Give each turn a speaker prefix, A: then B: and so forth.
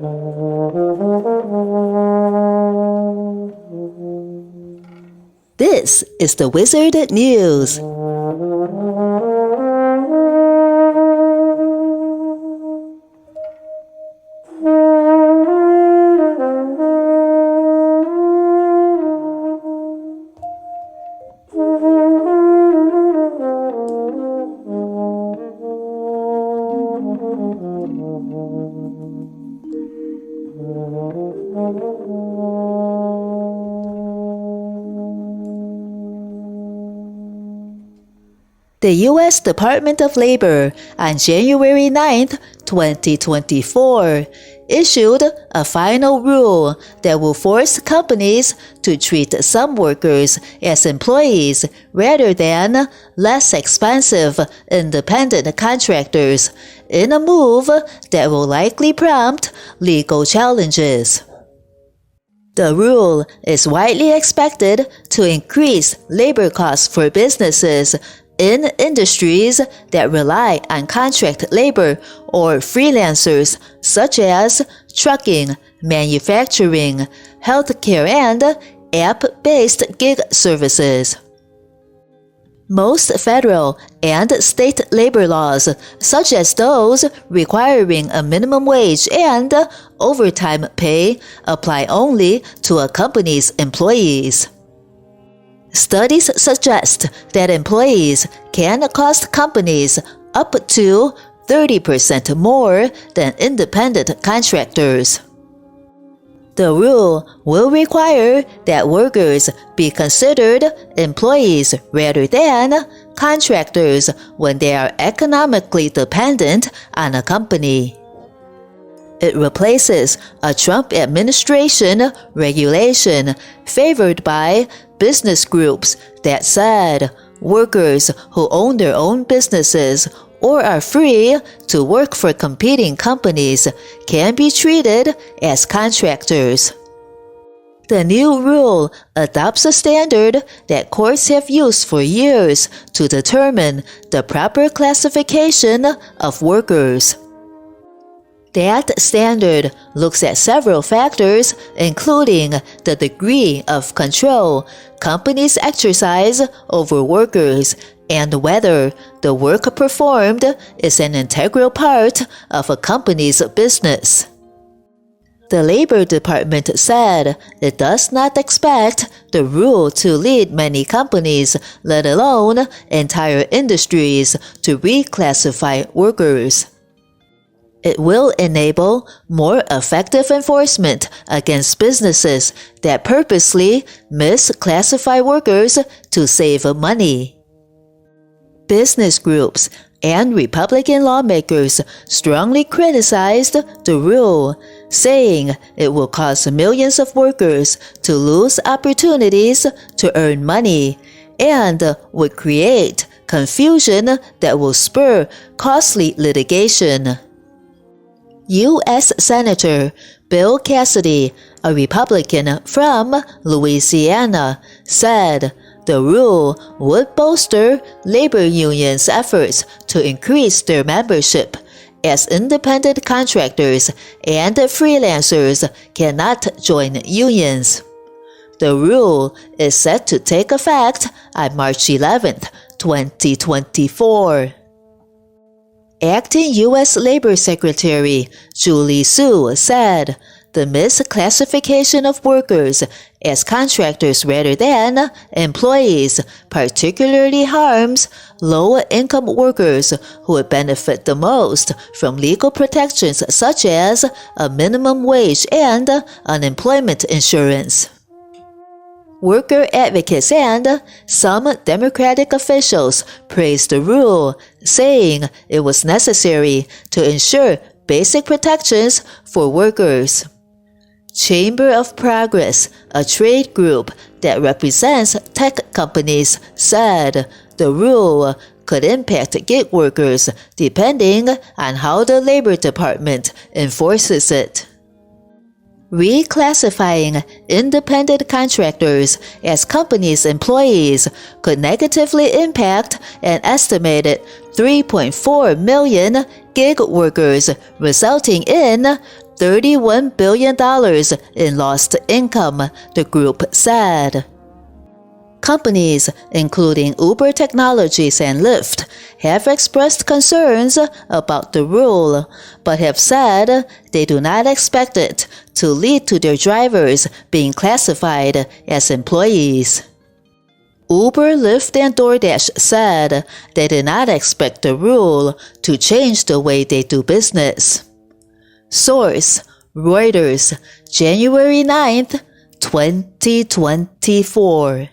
A: This is the WZRD News. The U.S. Department of Labor on January 9, 2024, issued a final rule that will force companies to treat some workers as employees rather than less expensive independent contractors, in a move that will likely prompt legal challenges. The rule is widely expected to increase labor costs for businesses in industries that rely on contract labor or freelancers such as trucking, manufacturing, healthcare, and app-based gig services. Most federal and state labor laws, such as those requiring a minimum wage and overtime pay, apply only to a company's employees. Studies suggest that employees can cost companies up to 30% more than independent contractors. The rule will require that workers be considered employees rather than contractors when they are economically dependent on a company. It replaces a Trump administration regulation favored by business groups that said workers who own their own businesses or are free to work for competing companies can be treated as contractors. The new rule adopts a standard that courts have used for years to determine the proper classification of workers. That standard looks at several factors, including the degree of control companies exercise over workers and whether the work performed is an integral part of a company's business. The Labor Department said it does not expect the rule to lead many companies, let alone entire industries, to reclassify workers. It will enable more effective enforcement against businesses that purposely misclassify workers to save money. Business groups and Republican lawmakers strongly criticized the rule, saying it will cause millions of workers to lose opportunities to earn money and would create confusion that will spur costly litigation. U.S. Senator Bill Cassidy, a Republican from Louisiana, said the rule would bolster labor unions' efforts to increase their membership, as independent contractors and freelancers cannot join unions. The rule is set to take effect on March 11, 2024. Acting U.S. Labor Secretary Julie Su said the misclassification of workers as contractors rather than employees particularly harms low-income workers who would benefit the most from legal protections such as a minimum wage and unemployment insurance. Worker advocates and some Democratic officials praised the rule, saying it was necessary to ensure basic protections for workers. Chamber of Progress, a trade group that represents tech companies, said the rule could impact gig workers depending on how the Labor Department enforces it. Reclassifying independent contractors as companies' employees could negatively impact an estimated 3.4 million gig workers, resulting in $31 billion in lost income, the group said. Companies, including Uber Technologies and Lyft, have expressed concerns about the rule, but have said they do not expect it to lead to their drivers being classified as employees. Uber, Lyft, and DoorDash said they did not expect the rule to change the way they do business. Source: Reuters, January 9th, 2024.